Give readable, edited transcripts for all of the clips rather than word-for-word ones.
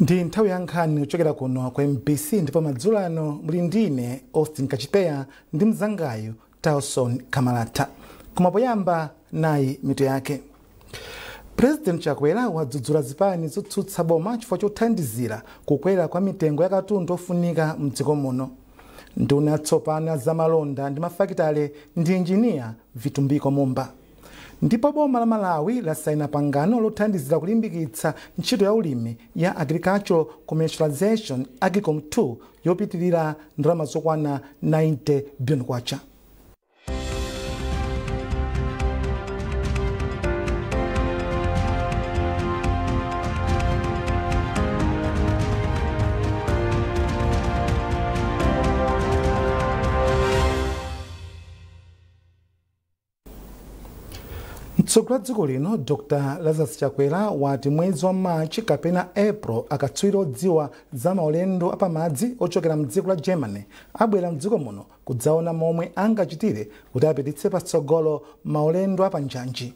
Ndi nthawi ya nkhani kuchokera kuno kwa MBC ndipo madzulo ano muli ndine Austin Kachipeya ndi mzangayo Tauson Kamalata. Kumapoyamba nayi mitu yake. President Chakwera wadzudzula zipani zotsutsa boma chifukwa chothandizira kukwera kwa mitengo ya katundu ofunika mdziko muno. Nduna yatsopano za malonda ndi mafakitale ndi injiniya Vitumbiko Mumba. Ndipo boma la Malawi lasaina pangano lothandizira kulimbikitsa ntchito ya ulimi ya Agricultural Commercialization Agricom 2 yopitirira ndalama zokwana 90 billion kwacha. Mtsogoleri wa dziko lino Dr. Lazarus Chakwera wati mwezi wa March kapena April akatswiri odziwa za maulendo apamadzi ochokera mdziko la Germany abwera mdziko muno kudzaona momwe angachitire kuti apititse patsogolo maulendo apanjanji.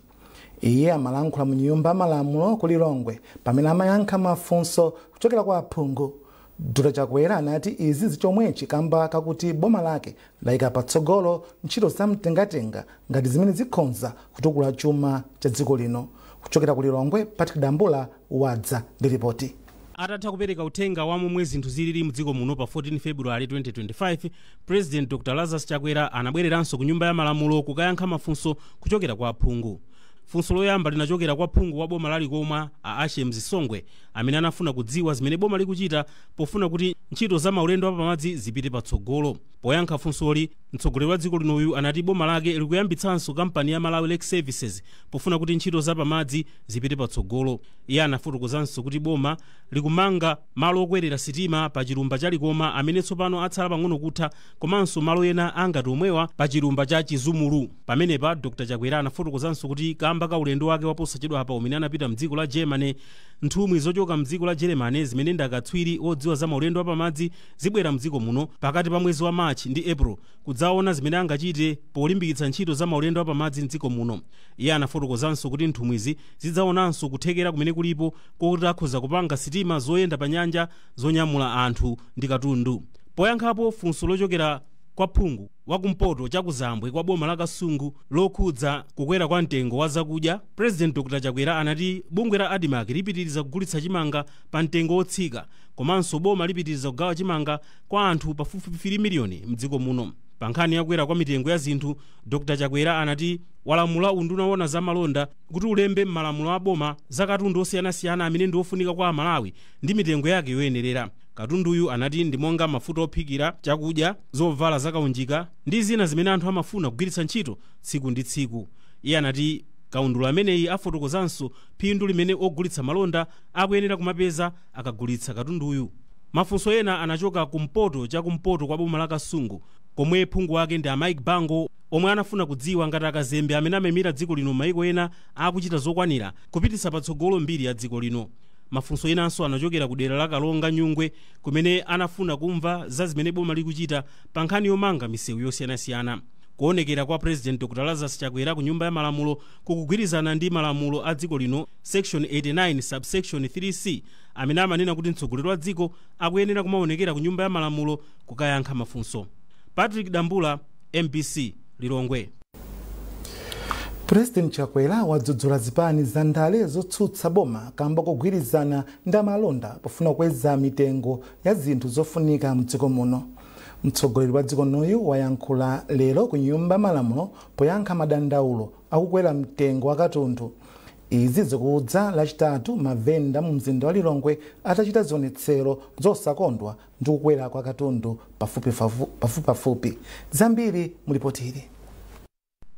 Iye amalankhula mu nyumba ya malamulo ku Lilongwe pamene amayankha mafunso kuchokera kwa aphungu. Dr. Chakwera anati izi zichomwechi kamba kakuti boma lake layika patsogolo ntchito zamtengatenga ngati zimene zikhonza kutukula chuma cha dziko lino. Kuchokera ku Lilongwe, Patrick Dambula wadza ndi ripoti. Atatha kupereka uthenga wa momwe zinthu zilili mdziko muno pa 14 February 2025, President Dr. Lazarus Chakwera anabwereranso ku nyumba ya malamulo kukayankha mafunso kuchokera kwa aphungu. Funso loyamba linachokera kwa phungu wa boma lalikoma a Ashim Zisongwe amene anafuna kudziwa zimene boma likuchita pofuna kuti ntchito za maulendo apamadzi zipite patsogolo. Poyankha funsoli, mtsogoleri wa dziko linoyu anati boma lake likuyambitsanso kampani ya Malawi Lake Services pofuna kuti ntchito za pamadzi zipite patsogolo. Iye anafotokozanso kuti boma likumanga malo okwerera sitima pa chilumba cha Likoma amene tsopano atsala pang'ono kutha, komanso malo ena angati omwewa pa chilumba cha Chizumulu. Pamenepa Dr. Chakwera anafotokozanso kuti kamba ka ulendo wake waposachedwa apa umene anapita mdziko la Germany, nthumwi zochoka mdziko la Germany zimene ndi akatswiri odziwa za maulendo apamadzi zibwera mdziko muno pakati pa mwezi wa March ndi April kudzaona zimene angachite polimbikitsa ntchito za maulendo apamadzi mdziko muno. Iye anafotokozanso kuti nthumwizi zidzaonanso kuthekera kumene kulipo kokuti akhoza kupanga sitima zoyenda pa nyanja zonyamula anthu ndi katundu. Poyankhapo funso lochokera kwa phungu wakumpoto cha Kuzambwe kwa boma la Kasungu lokhudza kukwera kwa mtengo wa zakudya, President Dr. Chakwera anati bungwe la Adimak lipitiriza kugulitsa chimanga pa mtengo otsika, komanso boma lipitiriza kugawa chimanga kwa anthu pafupifupi 3 miliyoni mdziko muno. Pa nkhani yakwera kwa mitengo ya zinthu, Dr. Chakwera anati walamula unduna wona za malonda kuti ulembe m'malamulo a boma za katundu osiyanasiyana amene ndi ofunika kwa Malawi ndi mitengo yake yoyenerera. Katunduyu anati ndi monga mafuta ophikira chakudya, zovala zakaunjika ndi zina zimene anthu amafuna kugwiritsa ntchito tsiku ndi tsiku. Iye anati kaundula ameneyi afotokozanso phindu limene ogulitsa malonda akuyenera kumapeza akagulitsa katunduyu. Mafunso ena anachoka kumpoto cha kumpoto kwa boma la Kasungu komwe phungu wake ndi Mike Bango omwe anafuna kudziwa ngati akazembe amene amemira dziko lino maiko ena akuchita zokwanira kupititsa patsogolo mbiri ya dziko lino. Mafunso enanso anachokera ku dera la Kalonga Nyungwe kumene anafuna kumva za zimene boma likuchita pa nkhani yomanga misewu yosiyanasiyana. Kuonekera kwa President Dr. Lazarus Chakwera ku nyumba ya malamulo kukugwirizana ndi malamulo a dziko lino Section 89 subsection 3C amene amanena kuti mtsogoleri wa dziko akuyenera kumaonekera ku nyumba ya malamulo kukayankha mafunso. Patrick Dambula, MBC, Lilongwe. President Chakwera wadzudzula zipani za ndale zotsutsa boma kamba kugwirizana ndi amalonda pofuna kweza mitengo ya zinthu zofunika mdziko muno. Mtsogoleri wa dziko linoyu wayankhula lero ku nyumba ya malamulo poyankha madandaulo akukwera mtengo wa katundu. Izi zikudza lachitatu mavenda mu mzinda wa Lilongwe atachita zionetsero zosakondwa ndi kukwera kwa katundu pafupi. Zambiri mulipotiri.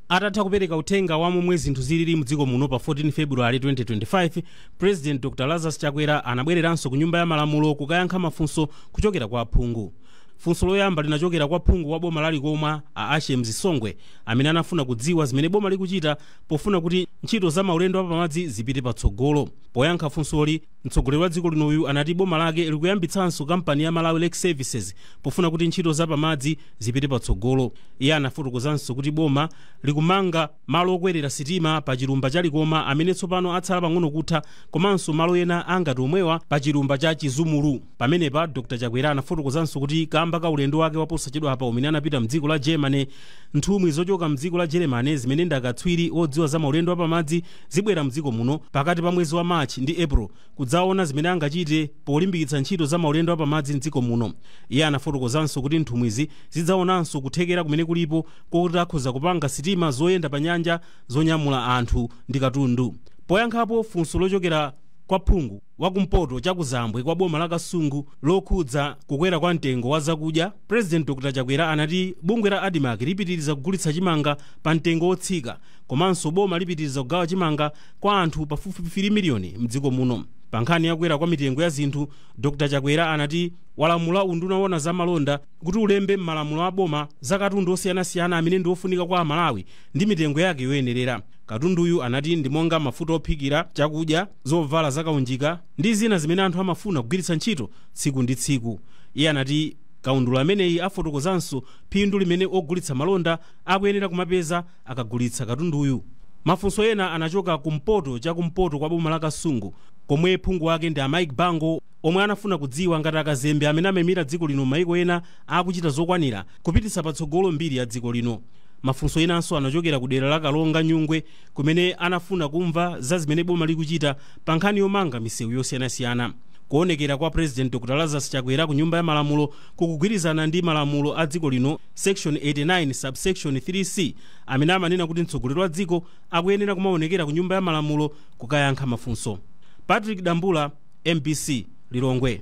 Atatha kupereka uthenga wa momwe zinthu zilili mdziko muno pa 14 February 2025, President Dr. Lazarus Chakwera anabwereranso ku nyumba ya malamulo kukayankha mafunso kuchokera kwa aphungu. Funso loyamba linachokera kwa phungu wa boma lalikoma a Ashem Zisongwe amene anafuna kudziwa zimene boma likuchita pofuna kuti ntchito za maulendo apamadzi zipite patsogolo. Poyankha funsoli, mtsogoleri wa dziko linoyu anati boma lake likuyambitsanso kampani ya Malawi Lake Services pofuna kuti ntchito za pamadzi zipite patsogolo. Iye anafotokozanso kuti boma likumanga malo okwerera sitima pa chilumba cha Likoma amene tsopano atsala pang'ono kutha, komanso malo ena angati omwewa pa chilumba cha Chizumulu. Pamenepa Dr. Chakwera anafotokozanso kuti kamba ka ulendo wake waposachedwa apa umene anapita mdziko la Germany, nthumwi zochoka mdziko la Germany zimene ndi akatswiri odziwa za maulendo apamadzi zibwera mdziko muno pakati pa mwezi wa March ndi April kudzaona zimene angachite polimbikitsa ntchito za maulendo apamadzi mdziko muno. Iye anafotokozanso kuti nthumwizi zidzaonanso kuthekera kumene kulipo kokuti akhoza kupanga sitima zoyenda pa nyanja zonyamula anthu ndi katundu. Poyankhapo funso lochokera kwa phungu wakumpoto cha Kuzambwe kwa boma la Kasungu lokhudza kukwera kwa mtengo wa zakudya, President Dr. Chakwera anati bungwe la Adimak lipitiriza kugulitsa chimanga pa mtengo wotsika, komanso boma lipitiriza kugawa chimanga kwa anthu pafupifupi 3 miliyoni mdziko muno. Pa nkhani yakukwera kwa mitengo ya zinthu, Dr. Chakwera anati walamula unduna wona za malonda kuti ulembe m'malamulo a boma za katundu osiyanasiyana amene ndi ofunika kwa Amalawi ndi mitengo yake yoyenerera. Katunduyu anati ndi monga mafuta ophikira chakudya, zovala zakaunjika ndi zina zimene anthu amafuna kugwiritsa ntchito tsiku ndi tsiku. Iye anati kaundula ameneyi afotokozanso phindu limene ogulitsa malonda akuyenera kumapeza akagulitsa katunduyu. Mafunso ena anachoka kumpoto cha kumpoto kwa boma la Kasungu, komwe phungu wake ndi Mike Bango, omwe anafuna kudziwa ngati akazembe amene amemira dziko lino maiko ena akuchita zokwanira kupititsa patsogolo mbiri ya dziko lino. Mafunso enanso anachokera ku dera la Kalonga Nyungwe, kumene anafuna kumva za zimene boma likuchita pa nkhani yomanga misewu yosiyanasiyana. Kuonekera kwa President Dr. Lazarus Chakwera ku nyumba ya malamulo kukugwirizana ndi malamulo a dziko lino section 89 subsection 3C amene amanena kuti mtsogoleri wa dziko akuyenera kumaonekera ku nyumba ya malamulo kukayankha mafunso. Patrick Dambula, MBC, Lilongwe.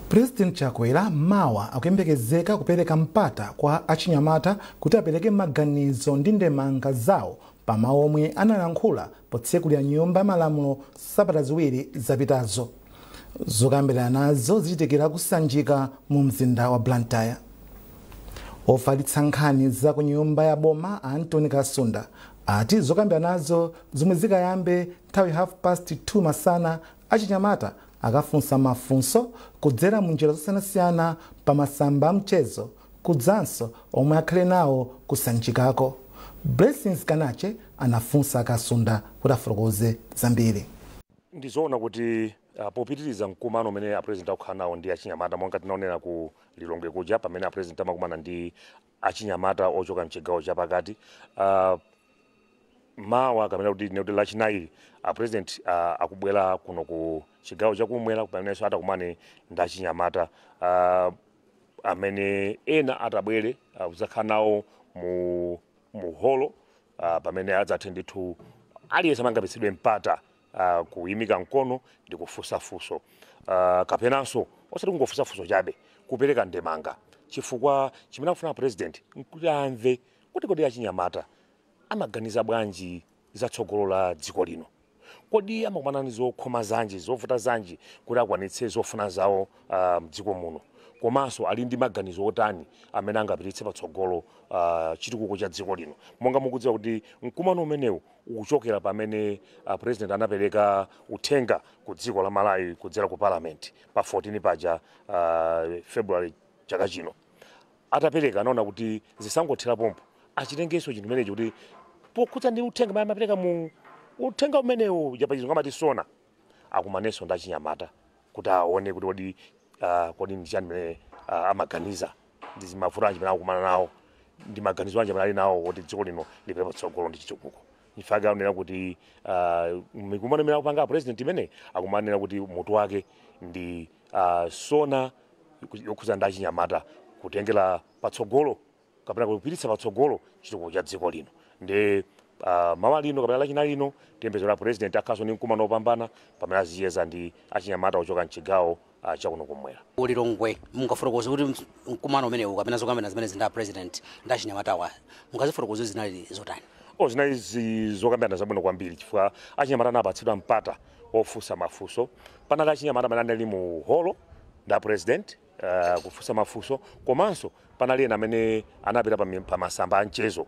President Chakwera mawa akuyembekezeka kupereka mpata kwa achinyamata kuti apereke maganizo ndi ndemanga zawo pa mawu omwe analankhula potsekulira nyumba ya malamulo sabata ziwiri zapitazo. Zokambirana nazo zichitikira kusanjika mu mzinda wa Blantyre. Ofalitsa nkhani za ku nyumba ya boma Anthony Kasunda ati zokambirana nazo zomwe zikayambe nthawi 2:30 masana achinyamata akafunsa mafunso kudzera mu njira zosiyanasiyana pa masamba a mchezo kudzanso omwe akhale nawo kusanjikako. Blessings Kanache anafunsa Kasunda kuti afotokoze zambiri. Ndizoona kuti popitiriza mkumano umene a president akukhala nawo ndi achinyamata monga tinaonera ku Lilongwe kuja pamene a president amakumana ndi achinyamata ochoka mchigawo chapakati. Mawa kamene kuti noti lachinayi a president akubwera kuno ku chigawo chakumwera pamenenso atakumane ndi achinyamata amene ena atabwere kuzakhala nawo mu holo pamene adzathe ndithu aliyense amangapitsidwe mpata kuyimika mkono ndi kufunsa funso kapenanso osati kungofunsa funso chabe kupereka ndemanga chifukwa chimene akufuna president nkuti amve kuti kodi achinyamata amaganiza bwanji zatsogolo la dziko lino, kodi amakumana ndi zokhoma zanji zovuta zanji kuti akwanitse zofuna zawo mdziko muno, komanso ali ndi maganizo otani amene angapititse patsogolo chitukuko cha dziko lino. Monga mukudziwa kuti mkumano umenewu ukuchokera pamene president anapereka uthenga ku dziko la Malawi kudzera ku parliament pa 14 paja February chaka chino. Atapereka anaona kuti zisangothera pompo achitengenso chinthu chimenechi kuti pokhudza ndi uthenga amene amapereka mu uthenga umenewu yapachizungu ngamati sona akumanenso ndi achinyamata kuti aone kuti kodi ndi chani mene amaganiza ndi mavuto anji mene akukumana nawo ndi maganizo anji mene ali nawo kuti dziko lino lipite patsogolo ndi chitukuko. Ifake aonera kuti mikumano imene akupanga president imene akumanena kuti mutu wake ndi sona yokhudza ndi achinyamata kutengera patsogolo kapena kupititsa patsogolo chitukuko cha dziko lino. Ndi mawa lino kapena lachinayi lino tiyembekezo la president akhaso ndi mkumano opambana pamene aziyeza ndi achinyamata ochoka mchigawo chakuno kumwera. Lilongwe mungafotokoze kuti mkumano umenewu kapena zokambirana zimene zinda president ndi achinyamata awa mungazifotokoze zinali zotani? Zinali zokambirana zabwino kwambiri chifukwa achinyamata anapatsidwa mpata ofunsa mafunso. Panali achinyamata amene anali mu holo nda president kufunsa mafunso komanso panali ena amene anapita pa masamba a mchezo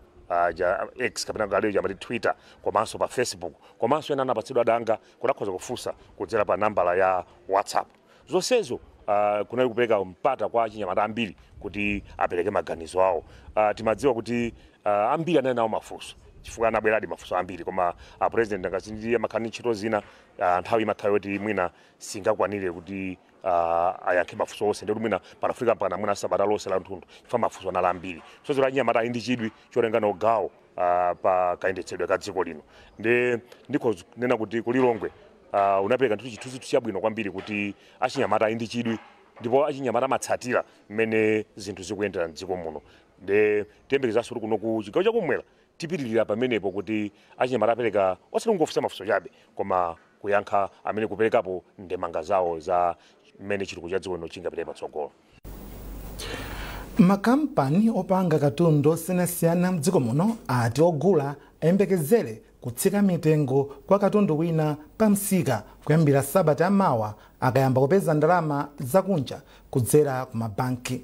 ja X kapena ngaleyo jamati Twitter komanso pa Facebook komanso ena anapatsidwa danga kudakhoza kufunsa kudzera pa nambala ya WhatsApp. Zonsezo kunali kupereka mpata kwa achinyamata ambiri kuti apereke maganizo awo. Timadziwa kuti ambiri anali nawo mafunso chifukwa anabweradi mafunso ambiri koma president ngati amakhani ntchito zina nthawi imakhala yoti mwina singakwanire kuti ayankhe mafunso onse ndi mwina panafika mpaka mwina sabata lonse la mtundu chifukwa mafunso anali ambiri. So zira achinyamata ali ndi chidwi chotenga nawo gawo pa kayendetsedwe ka dziko lino. Ndiko nena kuti kulilongwe unapereka nthu chithunzi chabwino kwambiri kuti achinyamata ali ndi chidwi ndipo achinyamata amatsatira mmene zinthu zikuyendera m'dziko muno. Tiyembekezaso kuno ku chigawo chakumwera tipitirira pamenepo kuti achinyamata apereka osati ngofunsa mafunso chabe koma kuyankha amene kuperekapo ndemanga zawo za mmene chitukuko cha dziko lino chingapite patsogolo. Makampani opanga katundu osiyanasiyana m'dziko muno ati ogula ayembekezere kutsika mitengo kwa katundu wina pa msika kuyambira sabata yamawa akayamba kupeza ndalama zakunja kudzera ku mabanki.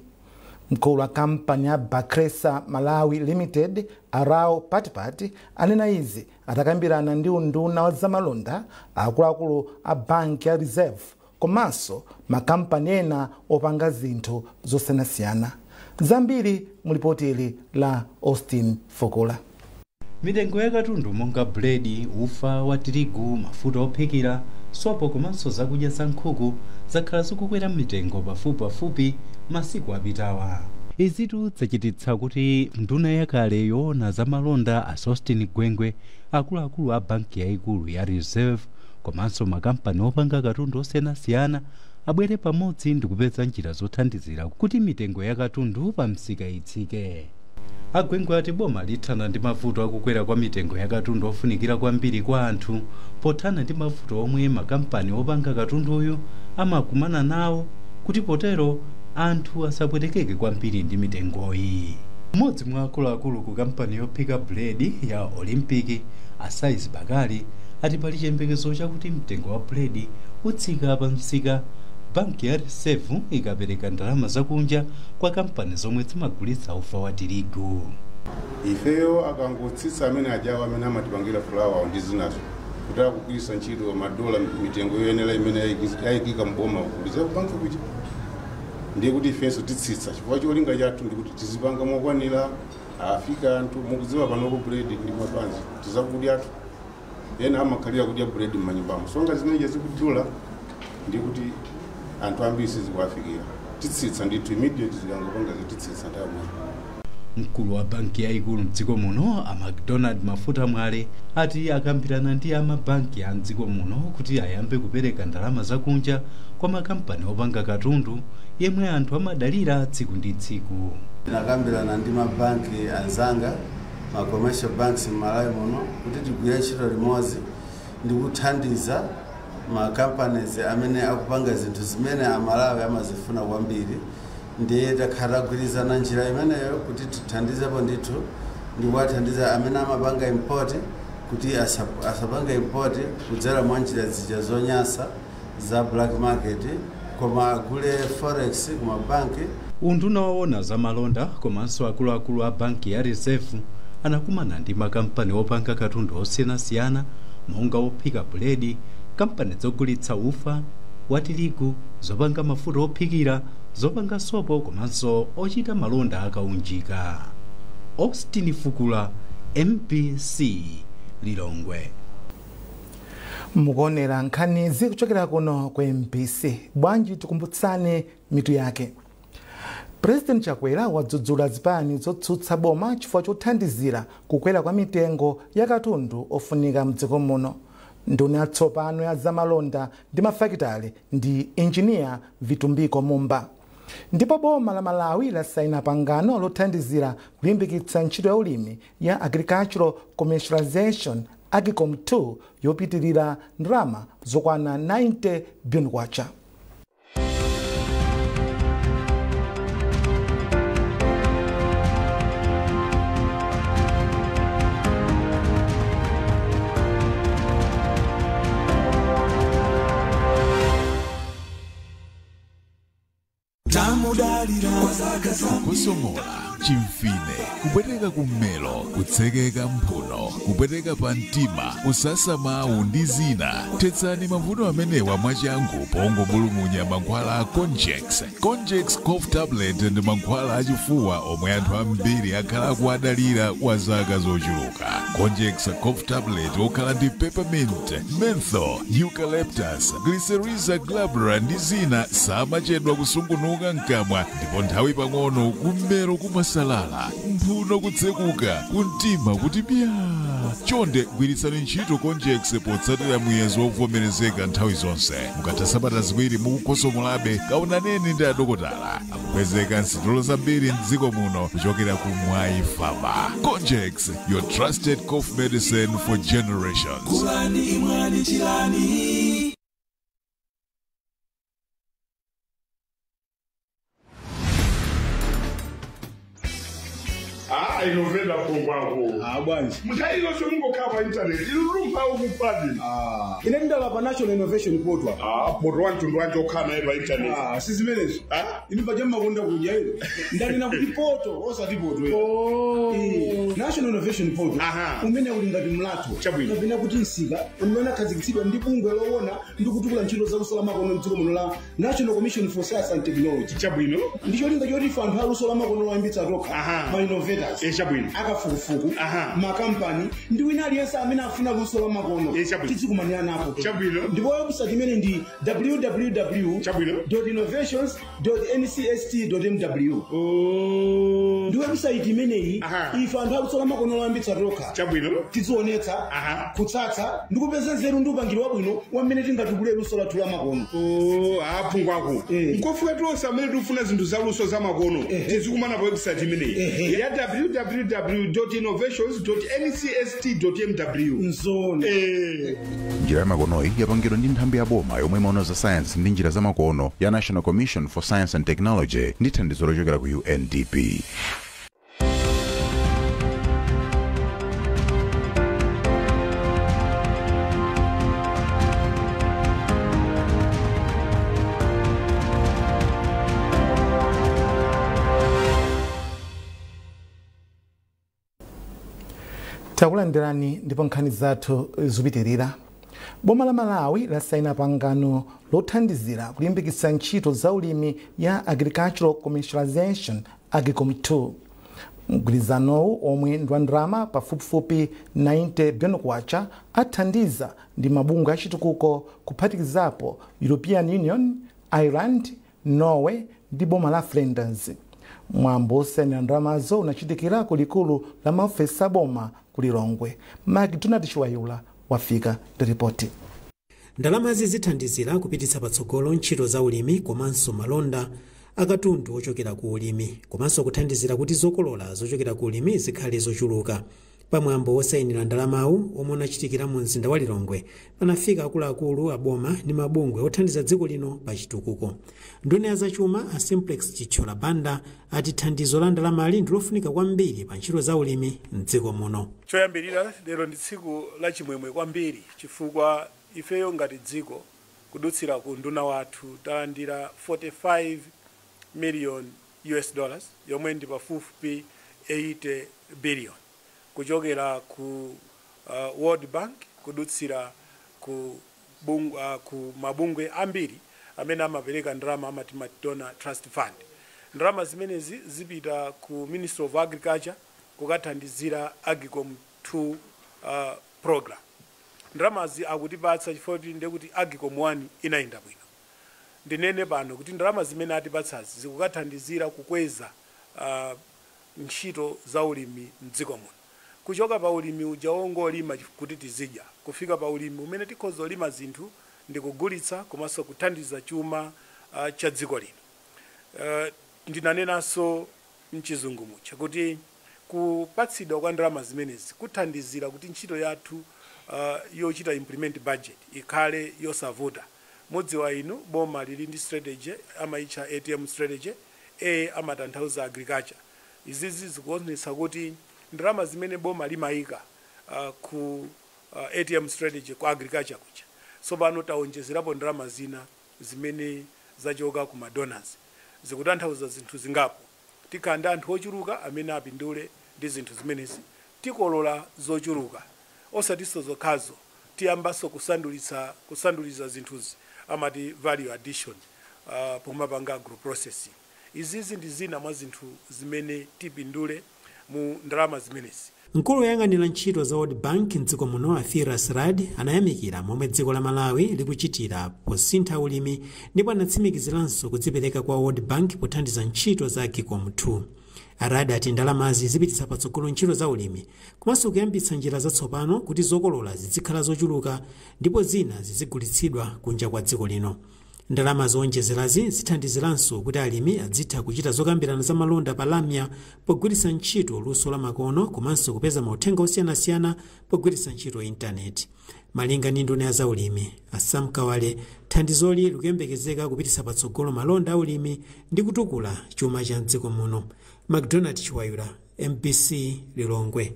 Mkulu wa kampani ya Bakresa Malawi Limited Arao Patipati anena izi atakambirana ndi unduna wa zamalonda akuluakulu a banki ya Reserve komanso makampani ena opanga zinthu zosiyanasiyana. Zambiri mulipoti ili la Austin Fukula. Mitengo ya katundu monga buledi, ufa wa tirigu, mafuta ophikira, sopo komanso zakudya za nkhuku zakhala zikukwera mitengo pafupi masiku apitawa. Izitu zachititsa kuti nduna yakale yoona zamalonda a Austin Gwengwe akuluakulu a banki yaikulu ya Reserve komanso makampani opanga katundu osiyanasiyana abwere pamodzi ndi kupeza njira zothandizira kuti mitengo ya katundu pa msika itsike. Agwengwe ati boma lithana ndi mavuto akukwera kwa mitengo ya katundu ofunikira kwambiri kwa anthu pothana ndi mavuto omwe makampani opanga katunduyu amakumana nawo kuti potero anthu asapwetekeke kwambiri ndi mitengoyi. Mmodzi mwa akuluakulu ku kampani yophika buledi ya Olympic Asais Bakali ati pali chiyembekezo chakuti mtengo wa buledi utsika pa msika banki ya Reserve ikapereka ndalama zakunja kwa kampani zomwe zimagulitsa ufa wa tirigu. Ifeyo akangotsitsa amene ajawa amene amatipangira fulawa ndi zinazo kutaka kugwiritsa ntchito madola mitengo yoyenera imene yayikika mboma kuliza kubanki kuja ndiye kuti ifenso titsitsa chifukwa cholinga chathu ndikuti tizipanga mokwanira afika anthu mukudziwa panopo buledi ndi mapanzi tizakudya athu ena amakhalira kudya buledi m'manyumbamo songa zimene zikudula ndiye kuti anthu ambiri sizikuwafikira titsitsa ndithu immediate zikangopanga zititsitsa nthawi. Mkulu wa banki yaikulu mdziko muno a McDonald Mafuta Mwale ati akambirana ndi amabanki a mdziko muno kuti ayambe kupereka ndalama zakunja kwa makampani opanga katundu yemwe anthu amadalira tsiku ndi tsiku. Nakambirana ndi mabanki anzanga ma commercial banks m'Malawi muno kuti tigwire ntchito limodzi ndi kuthandiza ma companies amene akupanga zinthu zimene amalawi amazifuna kwambiri ndiye takhala kugwirizana njira imeneyo kuti tithandizepo ndithu ndi kuwathandiza amene amapanga import kuti asapanga import kudzera mwa njira zija zonyasa za black market koma agule forex kuma banki. Unduna waona zamalonda komanso akuluakulu a banki ya Reserve anakumana ndi makampani opanga katundu osiyanasiyana monga ophika buledi, kampani zogulitsa ufa wa tirigu, zopanga mafuta ophikira, zopanga sopo komanso ochita malonda akaunjika. Austin Fukula, MBC Lilongwe. Mukuonera nkhani zikuchokera kuno kwa MBC. Bwanji tikumbutsane mitu yake. President Chakwera wadzudzula zipani zotsutsa boma chifukwa chothandizira kukwera kwa mitengo ya katundu ofunika mdziko muno. Nduna yatsopano ya zamalonda ndi mafakitale ndi engineer Vitumbiko Mumba. Ndipo boma la Malawi lasaina pangano lothandizira kulimbikitsa ntchito ya ulimi ya Agricultural Commercialization Agicom 2 yopitirira ndalama zokwana 90 billion kwacha. Tamo kukosomola chimfine kupweteka kummelo kutsekeka mphuno kupweteka pa mtima kusasa mawu ndi zina. Thetsani mavuto amenewa mwachangu pongobulumunya mankhwala a Conjex cough tablet ndi mankhwala achifuwa omwe anthu ambiri akhala akuadalira kwa zaka zochuluka. Conjex cough tablet okhala ndi peppermint, menthol, eucalyptus, glycyrrhiza glabra ndi zina samachedwa kusungunuka mkamwa ndipo nthawi pang'ono kummero kumasalala, mphuno kutsekuka, kumtima kuti pya. Chonde gwiritsani ntchito Conjex potsatira muyezo wovomerezeka nthawi zonse. Mukatha sabata ziwiri mukukosomolabe kaonaneni ndi adokotala akupezeka nsitolo zambiri mdziko muno kuchokera ku Mwai Pharma. Conjex, your trusted cough medicine for generations. Inovela kwangu. Bwanji. Muthailo somungokhala internet. Ilumpa ukupadi. Ine ndala pa National Innovation Portal. Portal wantu ndwanje okhala eba internet. Sizimenezo. Ini pa jamma konda kuja ile. Ndali na kuti portal osati portal. National Innovation Portal. Umene uli ngati mlatho. Kapena kuti nsika umene khazikitsidwa ndi bungwe lowona ndi kutukula ntchito za kusala makono mdziko muno la National Commission for Science and Technology. Chabwino. Ndicho linga choti fanthu alusala makono wayambitsa tokha. Ma innovators. Chabwino. Akafukufuku. Makampani ndi wina aliyense amene afuna kusala makono. Tizikumanira napo. Chabwino. Ndipo website imene ndi www.innovations.ncsst.mw. Ndi website imeneyi ife anthu akusala makono wayambitsa tokha. Chabwino. Tizionetsa kutsatsa ndi kupeza nzeru ndi upangiri wabwino wamene tingatukule luso lathu la makono. Phungwako. Nkofuka tonse amene tikufuna zinthu za luso za makono tizikumana pa website imeneyi ya www.innovations.ncsst.mw. Njira ya makonoyi yapangidwa ndi nthambi ya boma yomwe imaona za science ndi njira za makono ya National Commission for Science and Technology ndi thandizo lochokera ku UNDP. Takulandirani ndipo nkhani zathu zikupitirira. Boma la Malawi lasaina pangano lothandizira kulimbikitsa ntchito za ulimi ya Agricultural Commercialization Agricom 2. Mgwirizanowu omwe ndi wa ndalama pafupifupi 90 billion kwacha athandiza ndi mabungwe achitukuko kuphatikizapo European Union, Ireland, Norway ndi boma la Flanders. Mwambo osainira ndalamazo unachitikira kulikulu la maofesi aboma kulilongwe. McDonald Chiwayula wafika ndi ripoti. Ndalamazi zithandizira kupititsa patsogolo ntchito za ulimi komanso malonda akatundu ochokera ku ulimi komanso kuthandizira kuti zokolola zochokera ku ulimi zikhale zochuluka. Pamwambo osainira ndalamawu omwe unachitikira mu mzinda wa Lilongwe panafika akuluakulu aboma ndi mabungwe othandiza dziko lino pa chitukuko. Nduna ya zachuma a Simplex Chichola Banda ati thandizo la ndalamali ndi lofunika kwambiri pa ntchito za ulimi mdziko muno. Choyambirira lero ndi tsiku la chimwemwe kwambiri chifukwa ifeyo ngati dziko kudutsira ku nduna wathu talandira $45 million yomwe ndi pafupifupi 80 billion kuchokera ku World Bank kudutsira ku mabungwe ambiri amene amapereka ndalama amati donor trust fund. Ndalama zimenezi zipita ku Ministry of Agriculture kukathandizira Agricom 2 program. Ndalamazi akutipatsa chifukwa ndekuti Agricom 1 inayenda bwino. Ndinene pano kuti ndalama zimene atipatsazi zikukathandizira kukweza ntchito za ulimi mdziko muno. Kuchoka pa ulimi uja wongolima kuti tizidya kufika pa ulimi umene tikhoza olima zinthu ndi kugulitsa komanso kuthandiza chuma cha dziko lino. Ndinanenanso mchizungu mucha kuti kupatsidwa kwa ndalama zimenezi kuthandizira kuti ntchito yathu yochita implement budget ikhale yosavuta. Mudziwa inu boma lili ndi strategy amaitcha ATM strategy amatanthauza agriculture. Izizi zikuonetsa kuti ndalama zimene boma limayika ku ATM strategy ku agriculture kucha. So pano taonjezerapo ndalama zina zimene zachoka ku madonors. zikutanthauza zinthu zingapo. Tikanda anthu ochuluka amene apindule ndi zinthu zimenezi, tikolola zochuluka osatiso zokhazo, tiyambaso kusanduliza zinthuzi amati value addition pomapanga agroprocessing. Izizi ndi zina mwa zinthu zimene tipindule mu ndalama zimenezi. Mkulu woyang'anira ntchito za World Bank mdziko muno Afiras Rad anayamikira momwe dziko la Malawi likuchitira posintha ulimi ndipo anatsimikiziranso kudzipereka kwa World Bank pothandiza ntchito za AGCOM 2. Arad ati ndalamazi zipititsa patsogolo ntchito za ulimi komanso kuyambitsa njira zatsopano kuti zokolola zizikhala zochuluka ndipo zina zizigulitsidwa kunja kwa dziko lino. Ndalama zowonjezerazi zithandiziranso kuti alimi adzitha kuchita zokambirana za malonda pa lamya pogwiritsa ntchito luso la makono komanso kupeza mauthenga osiyanasiyana pogwiritsa ntchito intaneti. Malinga ndi nduna ya zaulimi Sam Kawale, thandizoli likuyembekezeka kupititsa patsogolo malonda aulimi ndi kutukula chuma cha mdziko muno. McDonald Chiwayula, MBC Lilongwe.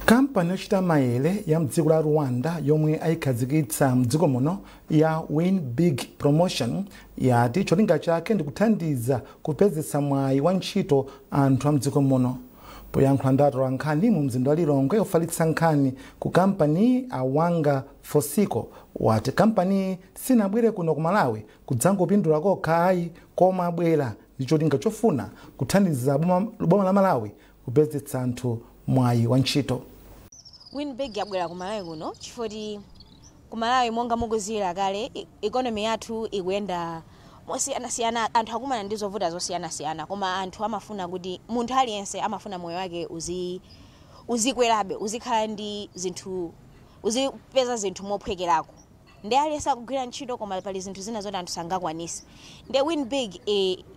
Kampani yochita maere ya mdziko la Rwanda yomwe ayikhazikitsa mdziko muno ya Win Big Promotion yati cholinga chake ndi kuthandiza kupezesa mwayi wa ntchito anthu a mdziko muno. Poyankhula ndi atola nkhani mu mzinda wa Lilongwe ofalitsa nkhani ku kampani Awanga Fosiko wati kampani sinabwere kuno ku Malawi kudzangopindula kokha ayi koma abwera ndi cholinga chofuna kuthandiza boma la Malawi kupezesa anthu mwayi wa ntchito. Winbig yabwera ku Malawi kuno chifukwa ku Malawi monga mukuziwira kale economy yathu ikuyenda mosiyanasiyana, anthu akumana ndi zovuta zosiyanasiyana koma anthu amafuna kuti munthu aliyense amafuna moyo wake uzikwerabe, uzikhala ndi zinthu, uzipeza zinthu mophwekerako. Ndi aliyense akugwira ntchito koma pali zinthu zina zoti anthu sangakwanise. Ndi Winbig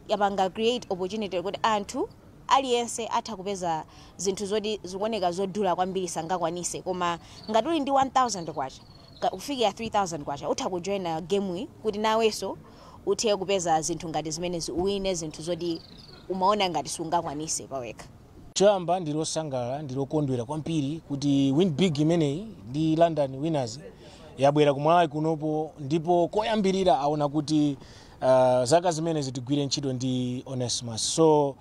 yapanga create opportunity kuti anthu aliyense atha kupeza zinthu zoti zikuoneka zodula kwambiri sangakwanise koma ngati uli ndi 1000 kwacha kufikira 3000 kwacha utha kujoina game kuti nawenso uthe kupeza zinthu ngati zimenezi uwine zinthu zoti umaona ngati sungakwanise paweka. Chamba ndilosangala ndilokondwera kwambiri kuti Winbig imeneyi ndi London Winners yabwera ku Malawi kunopo ndipo koyambirira aona kuti zaka zimene zitigwire ntchito ndi Onesimus. So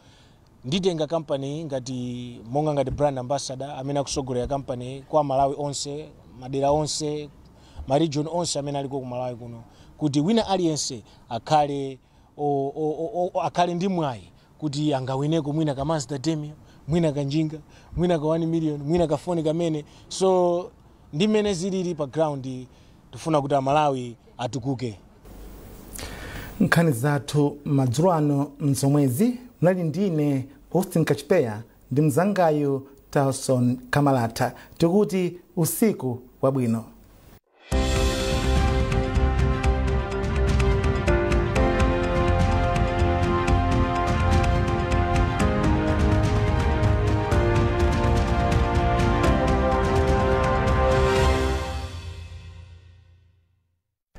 nditenga company ngati monga ngati brand ambassador amene akusogolera company kwa Malawi onse, madera onse, ma region onse amene aliko ku Malawi kuno kuti wina aliyense akhale ndi mwayi kuti angawineko mwina ka Mazda Demio, mwina kanjinga, mwina ka 1 million, mwina ka foni kamene. So ndi mmene zilili pa ground tufuna kuti Malawi atukuke. Nkhani zathu madzulo ano mzomwezi mnali ndine Austin Kachipeya ndi mzangayo Tauson Kamalata tikuti usiku wabwino.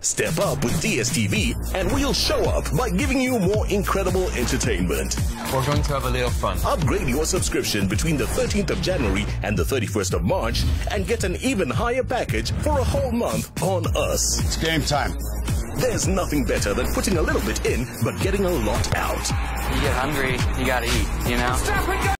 Step up with DSTV and we'll show up by giving you more incredible entertainment. We're going to have a little fun. Upgrade your subscription between the 13th of January and the 31st of March and get an even higher package for a whole month on us. It's game time. There's nothing better than putting a little bit in but getting a lot out. You get hungry, you gotta eat, you know?